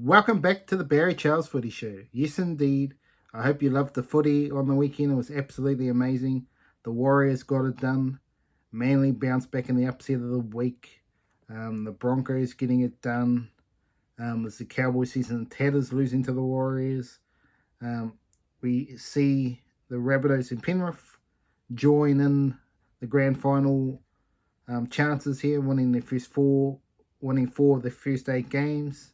Welcome back to the Barry Charles Footy Show. Yes, indeed. I hope you loved the footy on the weekend. It was absolutely amazing. The Warriors got it done. Manly bounced back in the upset of the week. The Broncos getting it done. It's the Cowboys season tatters losing to the Warriors. We see the Rabbitohs and Penrith join in the grand final chances here, winning four of their first 8 games.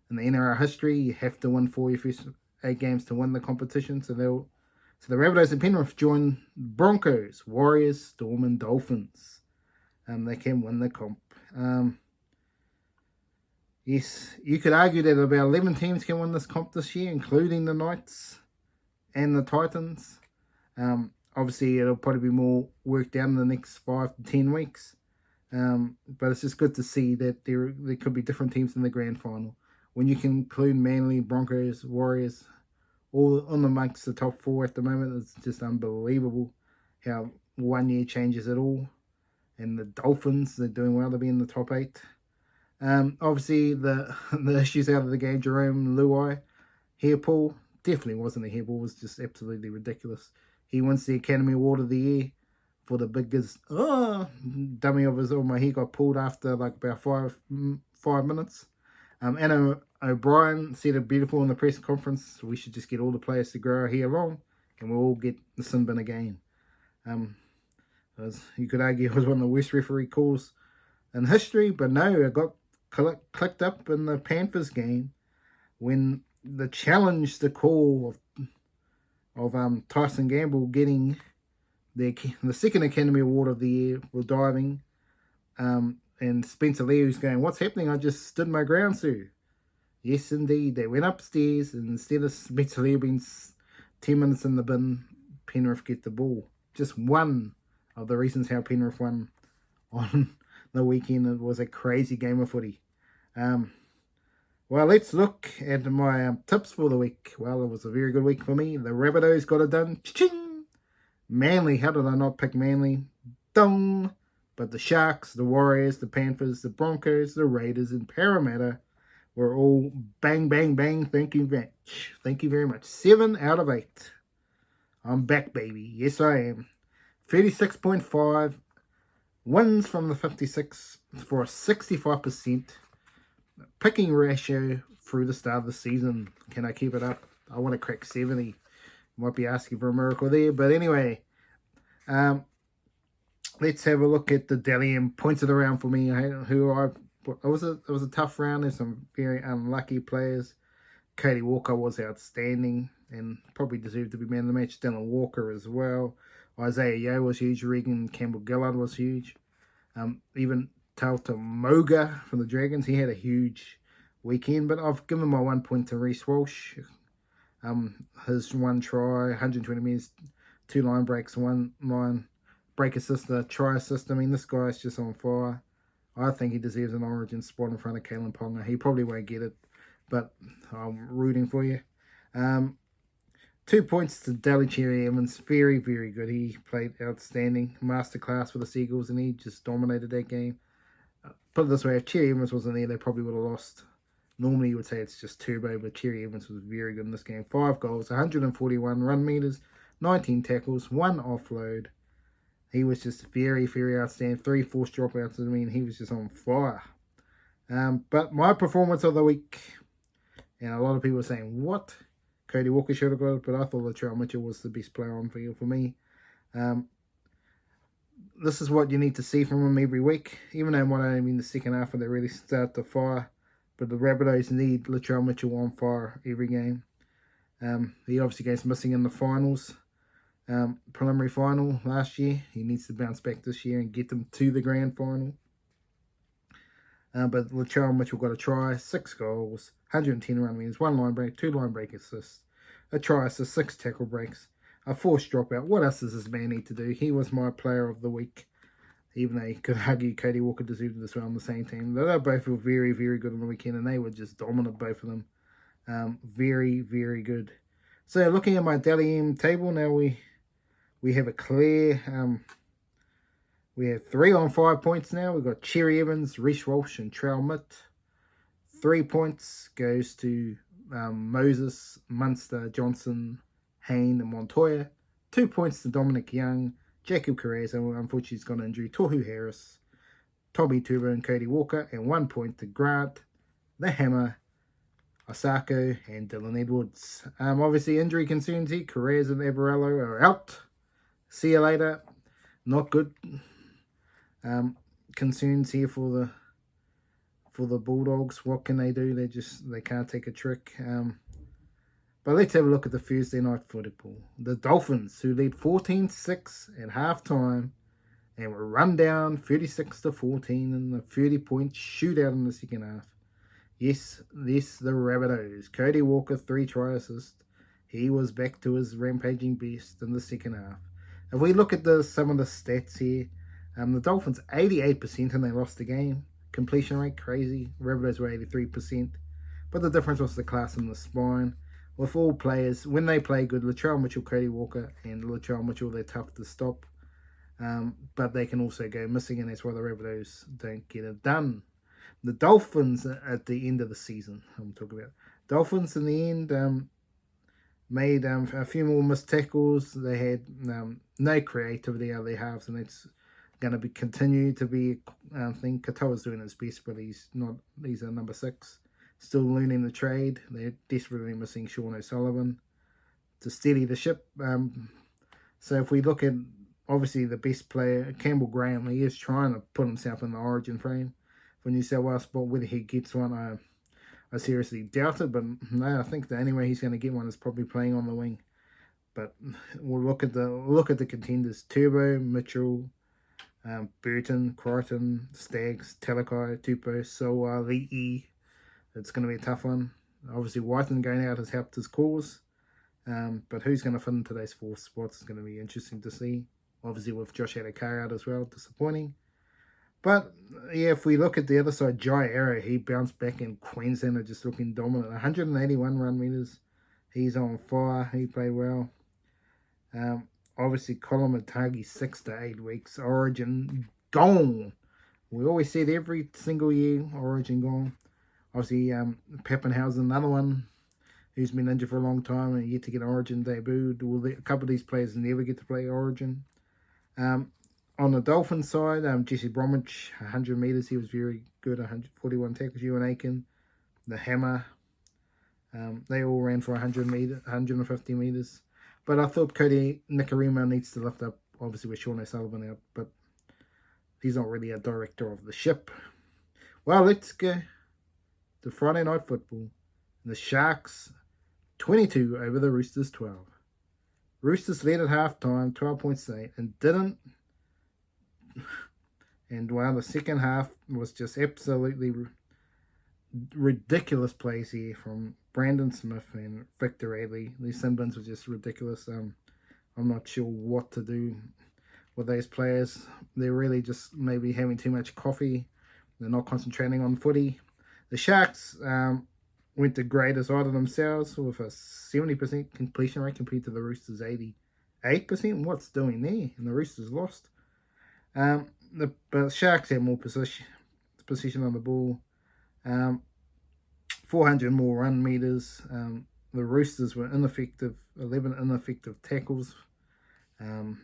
In the NRL history, you have to win 4 of your first 8 games to win the competition. So the Rabbitohs and Penrith join Broncos, Warriors, Storm, and Dolphins. They can win the comp. Yes, you could argue that about 11 teams can win this comp this year, including the Knights and the Titans. Obviously, it'll probably be more worked out in the next 5 to 10 weeks. But it's just good to see that there could be different teams in the grand final. When you can include Manly, Broncos, Warriors, all on amongst the top 4 at the moment, it's just unbelievable how 1 year changes it all. And the Dolphins, they're doing well to be in the top 8. Obviously, the issues out of the game, Jerome Luai, hairpull, definitely wasn't a hairball, it was just absolutely ridiculous. He wins the Academy Award of the Year for the biggest dummy of his own. He got pulled after like about five minutes. Anna O'Brien said it beautiful in the press conference. We should just get all the players to grow our hair long, and we'll all get the sin bin again. You could argue it was one of the worst referee calls in history, but no, it got clicked up in the Panthers game when the call of Tyson Gamble getting the second Academy Award of the Year for diving. And Spencer Lee was going, "What's happening? I just stood my ground, sir." Yes, indeed. They went upstairs, and instead of Spencer Lee being 10 minutes in the bin, Penrith get the ball. Just one of the reasons how Penrith won on the weekend. It was a crazy game of footy. Well, let's look at my tips for the week. Well, it was a very good week for me. The Rabbitohs got it done. Cha-ching! Manly, how did I not pick Manly? Dong! But the Sharks, the Warriors, the Panthers, the Broncos, the Raiders, and Parramatta were all bang, bang, bang. Thank you very much. Thank you very much. 7 out of 8. I'm back, baby. Yes, I am. 36.5 wins from the 56 for a 65% picking ratio through the start of the season. Can I keep it up? I want to crack 70. Might be asking for a miracle there. But anyway, let's have a look at the Dally M pointed around for me. It was a tough round. There's some very unlucky players. Cody Walker was outstanding and probably deserved to be man of the match. Dylan Walker as well. Isaiah Yeo was huge. Regan Campbell-Gillard was huge. Even Tauta Moga from the Dragons, he had a huge weekend. But I've given my 1 point to Reece Walsh. His 1 try, 120 metres, 2 line breaks, 1 line break assist, a try assist. I mean, this guy's just on fire. I think he deserves an origin spot in front of Kalen Ponga. He probably won't get it, but I'm rooting for you. 2 points to Daly Cherry Evans. Very, very good. He played outstanding. Masterclass for the Seagulls, and he just dominated that game. Put it this way, if Cherry Evans wasn't there, they probably would have lost. Normally, you would say it's just turbo, but Cherry Evans was very good in this game. 5 goals, 141 run meters, 19 tackles, 1 offload. He was just very, very outstanding. 3 forced dropouts. I mean, he was just on fire. But my performance of the week, and a lot of people are saying, what? Cody Walker should have got it, but I thought Latrell Mitchell was the best player on field for me. This is what you need to see from him every week. Even though it might only be in the second half where they really start to fire. But the Rabbitohs need Latrell Mitchell on fire every game. He obviously goes missing in the finals. Preliminary final last year. He needs to bounce back this year and get them to the grand final. But Latrell Mitchell got a try, 6 goals, 110 run meters, 1 line break, 2 line break assists, a try assist, 6 tackle breaks, a forced dropout. What else does this man need to do? He was my player of the week. Even though you could argue Cody Walker deserved it as well on the same team. They both were very, very good on the weekend, and they were just dominant, both of them. Very, very good. So looking at my Dally M table, now we have a clear, we have 3 on 5 points now. We've got Cherry Evans, Reece Walsh, and Trell Mitt. 3 points goes to Moses, Munster, Johnson, Hayne, and Montoya. 2 points to Dominic Young, Jacob Carrez, and unfortunately he's got an injury, Tohu Harris, Tommy Turbo, and Cody Walker. And 1 point to Grant, the Hammer, Osako, and Dylan Edwards. Obviously injury concerns here. Carrez and Everello are out. See you later. Not good. Concerns here for the Bulldogs. What can they do? They can't take a trick. But let's have a look at the Thursday night football. The Dolphins, who led 14-6 at halftime and were run down 36-14 in the 30-point shootout in the second half. Yes, the Rabbitohs. Cody Walker, 3 try assists. He was back to his rampaging best in the second half. If we look at some of the stats here, the Dolphins 88% and they lost the game. Completion rate, crazy. Rabbitohs were 83%. But the difference was the class in the spine. With all players, when they play good, Latrell Mitchell, Cody Walker, and Latrell Mitchell, they're tough to stop. But they can also go missing, and that's why the Rabbitohs don't get it done. The Dolphins at the end of the season, I'm talking about. Dolphins in the end made a few more missed tackles. They had no creativity out of their halves, and it's going to continue to be a thing. Katoa's doing his best, but he's not. He's a number 6. Still learning the trade. They're desperately missing Sean O'Sullivan to steady the ship. So if we look at, obviously, the best player, Campbell Graham, he is trying to put himself in the origin frame for New South Wales, but whether he gets one, I seriously doubt it. But no, I think the only way he's going to get one is probably playing on the wing. But we'll look at the contenders: Turbo, Mitchell, Burton, Crichton, Staggs, Talakai, Tupou, Soa, Le'e. It's going to be a tough one. Obviously, Whiten going out has helped his cause. But who's going to fit into those 4 spots is going to be interesting to see. Obviously, with Josh Adokar out as well, disappointing. But, yeah, if we look at the other side, Jai Arrow, he bounced back in Queensland, just looking dominant. 181 run meters. He's on fire. He played well. Obviously, Colin Matagi, 6 to 8 weeks. Origin, gone. We always said every single year, Origin gone. Obviously, Pappenhausen, another one who's been injured for a long time and yet to get Origin debuted. A couple of these players never get to play Origin. On the Dolphins side, Jesse Bromwich, 100 metres. He was very good, 141 tackles. Ewan Aiken, the Hammer. They all ran for 150 metres. But I thought Cody Nikarima needs to lift up, obviously, with Sean O'Sullivan out. But he's not really a director of the ship. Well, let's go to Friday night football. The Sharks 22 over the Roosters 12. Roosters led at halftime 12 points to 8 and didn't. And while the second half was just absolutely ridiculous plays here from Brandon Smith and Victor Adley. These sin bins were just ridiculous. I'm not sure what to do with those players. They're really just maybe having too much coffee. They're not concentrating on footy. The Sharks went the greatest out of themselves with a 70% completion rate compared to the Roosters' 88%. What's doing there? And the Roosters lost. The Sharks had more position on the ball. 400 more run meters. The Roosters were ineffective. 11 ineffective tackles,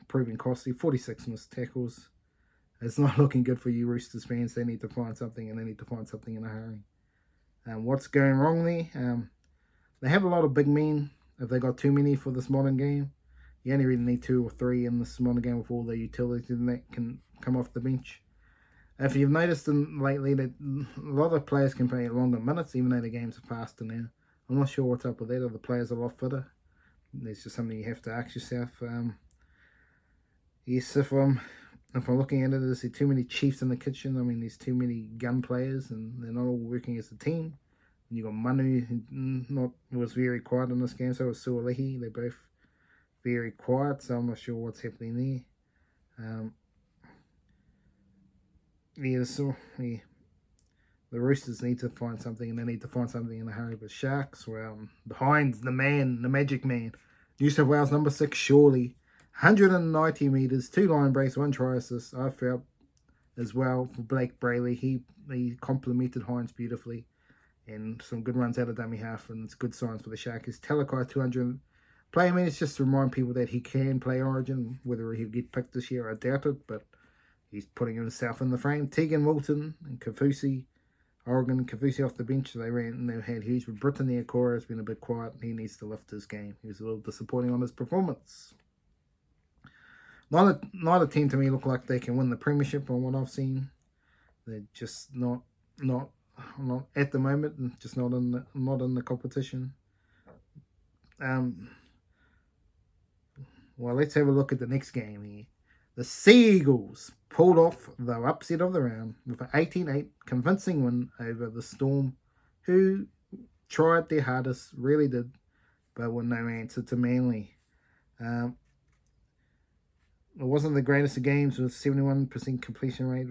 proving costly. 46 missed tackles. It's not looking good for you Roosters fans. They need to find something, and they need to find something in a hurry. What's going wrong there? They have a lot of big men. If they got too many for this modern game, you only really need 2 or 3 in this modern game with all the utilities that can come off the bench. If you've noticed lately that a lot of players can play longer minutes, even though the games are faster now. I'm not sure what's up with that. Are the players a lot fitter? It's just something you have to ask yourself. Yes, if I'm looking at it, there's too many chiefs in the kitchen. I mean, there's too many gun players, and they're not all working as a team. And you got Manu, who was very quiet in this game. So was Suolihi. They're both very quiet. So I'm not sure what's happening there. The Roosters need to find something, and they need to find something in a hurry. But Sharks, well, the Hines, the man, the magic man, New South Wales number 6, surely, 190 metres, 2 line breaks, 1 try assist. I felt as well for Blake Brayley. He complemented Hines beautifully. and some good runs out of dummy half, and it's good signs for the Sharkies. Talakai 200 play. I mean, it's just to remind people that he can play Origin. Whether he'll get picked this year, I doubt it, but he's putting himself in the frame. Tegan Wilton and Kafusi, Oregon, Kafusi off the bench. They had huge, but Brittany Okora has been a bit quiet. He needs to lift his game. He was a little disappointing on his performance. Neither team to me look like they can win the premiership on what I've seen. They're just not at the moment, and just not in the competition. Well, let's have a look at the next game here. The Sea Eagles pulled off the upset of the round with an 18-8 convincing win over the Storm, who tried their hardest, really did, but were no answer to Manly. It wasn't the greatest of games with 71% completion rate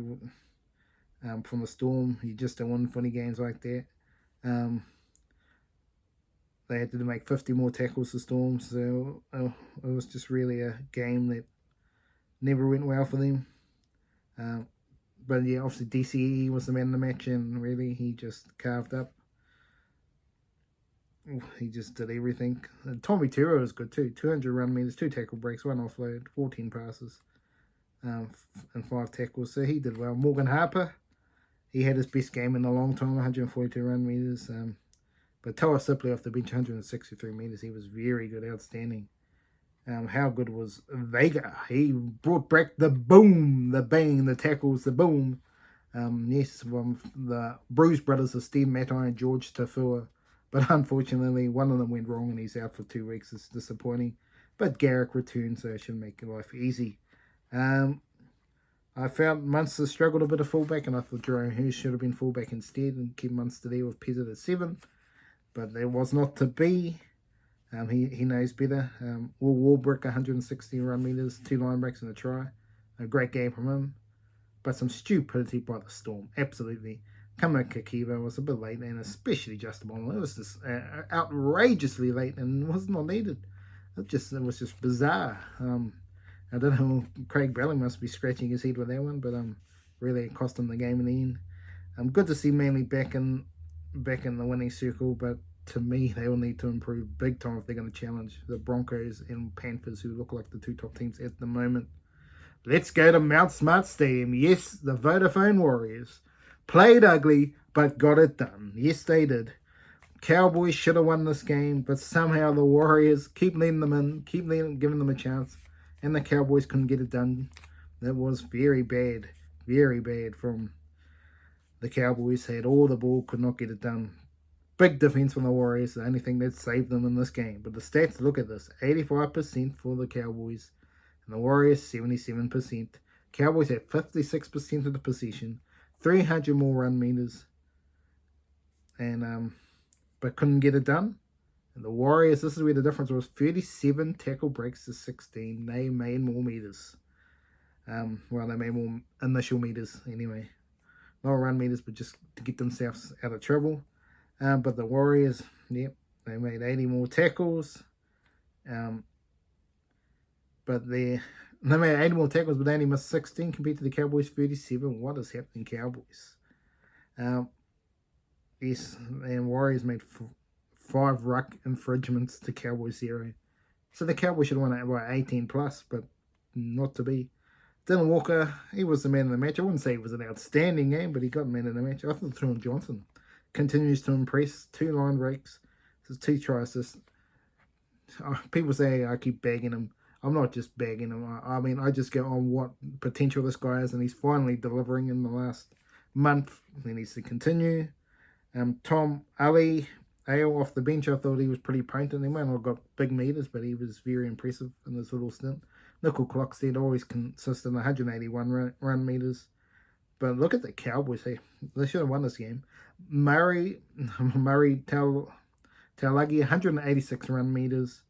from the Storm. You just don't win funny games like that. They had to make 50 more tackles to Storm, so it was just really a game that never went well for them. But yeah, obviously DCE was the man of the match, and really he just carved up. He just did everything. Tommy Turo was good too. 200 run meters, 2 tackle breaks, 1 offload, 14 passes, and 5 tackles. So he did well. Morgan Harper, he had his best game in a long time, 142 run meters. But Toa Sipley off the bench, 163 meters. He was very good, outstanding. How good was Vega? He brought back the boom, the bang, the tackles, the boom. Yes, the Bruce brothers of Steve Matai and George Tafua. But unfortunately, one of them went wrong and he's out for 2 weeks. It's disappointing. But Garrick returned, so it should make life easy. I felt Munster struggled a bit of fullback, and I thought Jerome Hughes should have been fullback instead and keep Munster there with Pezzett at 7. But there was not to be. He knows better. Will Warbrick, 160 run meters, 2 line breaks and a try. A great game from him. But some stupidity by the Storm. Absolutely. Kama Kakiva was a bit late, and especially Justin Bonner. It was just outrageously late and was not needed. It was just bizarre. I don't know. Craig Belling must be scratching his head with that one, but really it cost him the game in the end. Good to see Manly back in the winning circle, but to me, they will need to improve big time if they're going to challenge the Broncos and Panthers, who look like the 2 top teams at the moment. Let's go to Mount Smart Stadium. Yes, the Vodafone Warriors played ugly, but got it done. Yes, they did. Cowboys should have won this game, but somehow the Warriors keep letting them in, giving them a chance, and the Cowboys couldn't get it done. That was very bad from the Cowboys. They had all the ball, could not get it done. Big defense from the Warriors, the only thing that saved them in this game. But the stats, look at this, 85% for the Cowboys, and the Warriors 77%. Cowboys had 56% of the possession, 300 more run meters, and but couldn't get it done. And the Warriors, this is where the difference was, 37 tackle breaks to 16. They made more meters. Well, they made more initial meters anyway. Not run meters, but just to get themselves out of trouble. But the Warriors, yep, they made 80 more tackles. But they made 80 more tackles, but they only missed 16 compared to the Cowboys 37. What is happening, Cowboys? Yes, and Warriors made 5 ruck infringements to Cowboys 0. So the Cowboys should have won it by 18 plus, but not to be. Dylan Walker, he was the man of the match. I wouldn't say it was an outstanding game, but he got man of the match. I thought Truman Johnson continues to impress. 2 line breaks, 2 tries. People say I keep bagging him. I'm not just bagging him. I mean, I just go on what potential this guy has, and he's finally delivering in the last month. He needs to continue. Tom Ali off the bench, I thought he was pretty potent. He might not have got big meters, but he was very impressive in this little stint. Nickel Clockstead always consistent, 181 run meters. But look at the Cowboys. They should have won this game. Murray Taulagi, 186 run meters.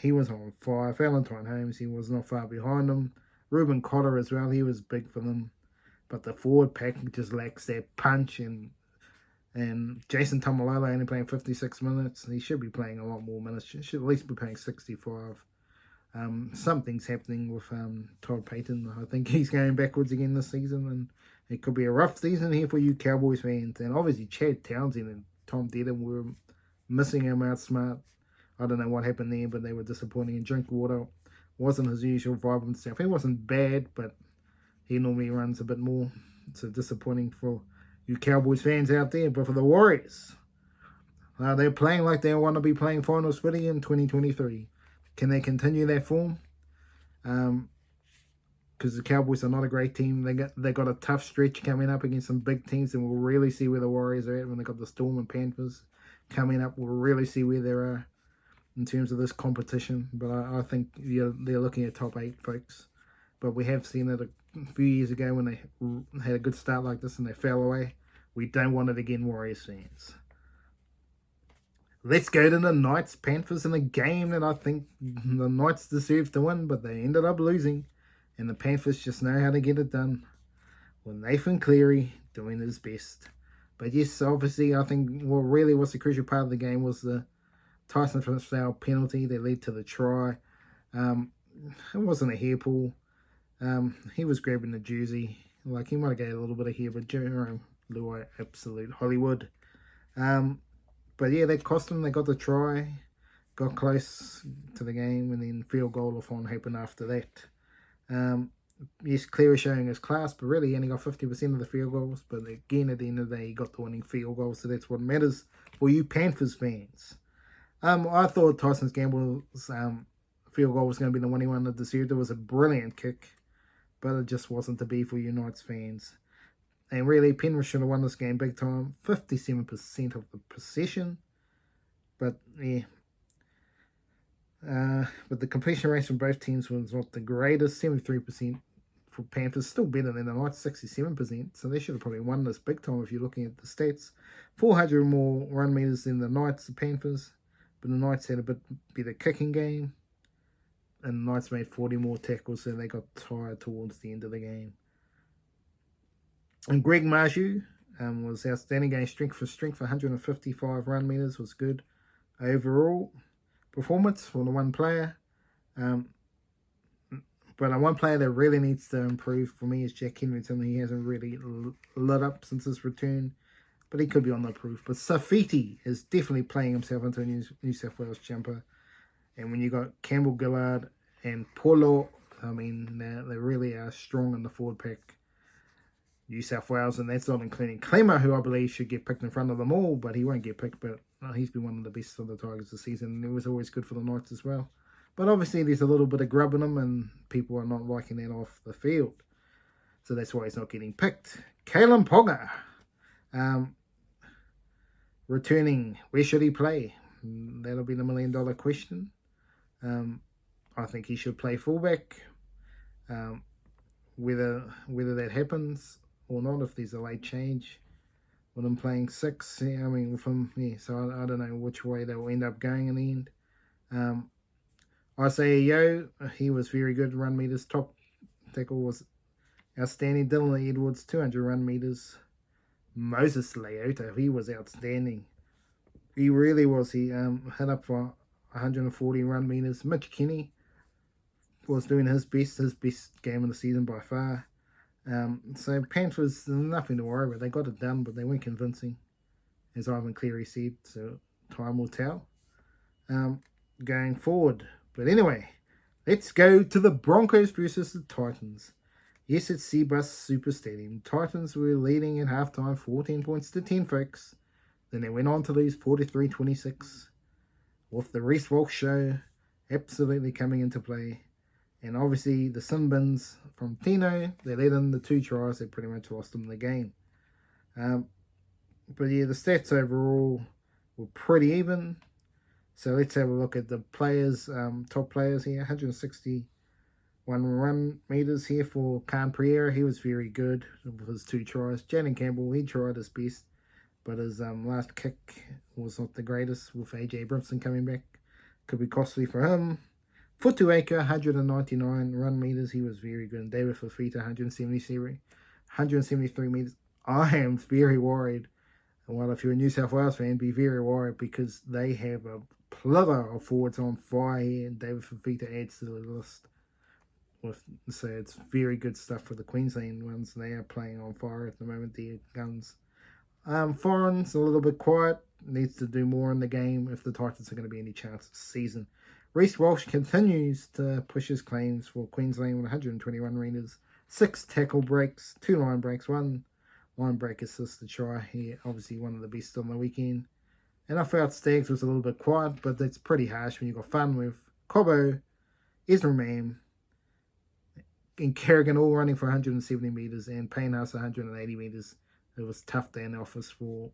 He was on fire. Valentine Holmes, he was not far behind him. Reuben Cotter as well, he was big for them. But the forward pack just lacks that punch. And Jason Tamalolo only playing 56 minutes. He should be playing a lot more minutes. Should at least be playing 65. Something's happening with Todd Payton. I think he's going backwards again this season, and It could be a rough season here for you Cowboys fans. And obviously Chad Townsend and Tom Dearden were missing him outsmart. I don't know what happened there, but they were disappointing. And Drinkwater wasn't his usual vibrant stuff. He wasn't bad, but he normally runs a bit more. So disappointing for you Cowboys fans out there. But for the Warriors, they're playing like they want to be playing finals footy in 2023. Can they continue that form? Because the Cowboys are not a great team. They got a tough stretch coming up against some big teams, and we'll really see where the Warriors are at when they got the Storm and Panthers coming up. We'll really see where they are in terms of this competition. But I think they're looking at top 8, folks. But we have seen it a few years ago when they had a good start like this and they fell away. We don't want it again, Warriors fans. Let's go to the Knights Panthers in a game that I think the Knights deserved to win, but they ended up losing. And the Panthers just know how to get it done. With Nathan Cleary doing his best. But yes, obviously, I think what really was the crucial part of the game was the Tyson Fowl penalty that led to the try. It wasn't a hair pull. He was grabbing the jersey. Like, he might have got a little bit of hair, but Jerome Luai, absolute Hollywood. But yeah, that cost them. They got the try, got close to the game, and then field goal off on happened after that. Yes, Cleary showing his class, but really he only got 50% of the field goals. But again, at the end of the day, he got the winning field goal, so that's what matters for you Panthers fans. I thought Tyson Gamble's field goal was going to be the winning one that deserved. It was a brilliant kick, but it just wasn't to be for you Knights fans. And really, Penrith should have won this game big time. 57% of the possession. But, yeah. But the completion rates from both teams was not the greatest. 73% for Panthers. Still better than the Knights, 67%. So they should have probably won this big time if you're looking at the stats. 400 more run meters than the Knights, the Panthers. But the Knights had a bit better kicking game. And the Knights made 40 more tackles, so they got tired towards the end of the game. And Greg Marju was outstanding, going strength for strength. 155 run meters was good. Overall performance for the one player. But the one player that really needs to improve for me is Jack Henrington. He hasn't really lit up since his return, but he could be on the proof. But Footy is definitely playing himself into a New South Wales jumper. And when you got Campbell Gillard and Polo, I mean, they really are strong in the forward pack. New South Wales, and that's not including Clemmer, who I believe should get picked in front of them all, but he won't get picked. But he's been one of the best of the Tigers this season, and it was always good for the Knights as well. But obviously, there's a little bit of grub in him, and people are not liking that off the field. So that's why he's not getting picked. Kalen Ponga, returning. Where should he play? That'll be the $1 million question. I think he should play fullback. Whether that happens or not, if there's a late change with him playing 6, I mean, with him, yeah, so I don't know which way they'll end up going in the end. Isaiah Yeo, he was very good run meters. Top tackle was outstanding. Dylan Edwards, 200 run meters. Moses Leota, he was outstanding. He really was. He hit up for 140 run meters. Mitch Kenny was doing his best game of the season by far. So Panthers, nothing to worry about. They got it done, but they weren't convincing, as Ivan Cleary said. So time will tell going forward. But anyway, let's go to the Broncos versus the Titans. Yes, it's Cbus Super Stadium. Titans were leading at halftime, 14 points to 10, folks. Then they went on to lose 43-26, with the Reece Walsh show absolutely coming into play. And obviously, the Simbins from Tino, they led in the 2 tries. They pretty much lost them the game. But yeah, the stats overall were pretty even. So let's have a look at the players, top players here. 161 run meters here for Khan Pereira. He was very good with his 2 tries. Jaden Campbell, he tried his best, but his last kick was not the greatest with AJ Brimson coming back. Could be costly for him. Futuaka, 199 run meters. He was very good. And David Fafita, 173 meters. I am very worried. Well, if you're a New South Wales fan, be very worried because they have a plethora of forwards on fire here, and David Fafita adds to the list. So it's very good stuff for the Queensland ones. They are playing on fire at the moment, the Guns. Foreign's a little bit quiet. Needs to do more in the game if the Titans are going to be any chance this season. Reece Walsh continues to push his claims for Queensland with 121 readers, 6 tackle breaks, 2 line breaks, 1 line break assist to try. He obviously one of the best on the weekend. And I felt Staggs was a little bit quiet, but it's pretty harsh when you've got fun with Cobbo, Ezra Mam, and Kerrigan all running for 170 metres and Paynehouse 180 metres. It was a tough day in the office for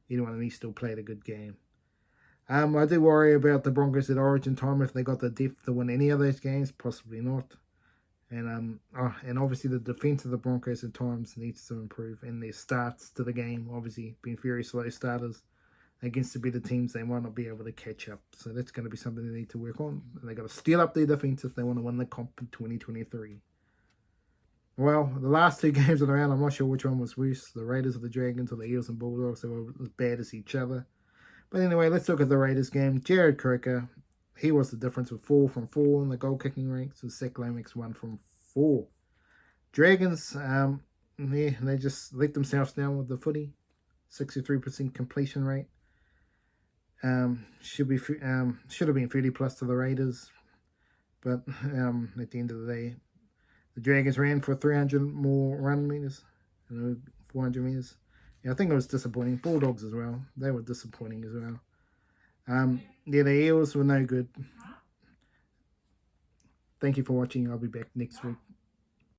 anyone, and he still played a good game. I do worry about the Broncos at Origin time if they got the depth to win any of those games. Possibly not. And obviously the defence of the Broncos at times needs to improve, and their starts to the game obviously been very slow starters against the better teams. They might not be able to catch up, so that's going to be something they need to work on. They got to steal up their defence if they want to win the comp in 2023. Well, the last 2 games of the round, I'm not sure which one was worse, the Raiders or the Dragons or the Eels and Bulldogs. They were as bad as each other. But anyway, let's look at the Raiders game. Jared Croker, he was the difference with 4 from 4 in the goal kicking ranks, and Zach Lomax 1 from 4. Dragons, they just let themselves down with the footy. 63% completion rate. Should have been 30 plus to the Raiders, but at the end of the day, the Dragons ran for 300 more run meters, 400 meters. Yeah, I think it was disappointing. Bulldogs as well. They were disappointing as well. The Eels were no good. Thank you for watching. I'll be back next week.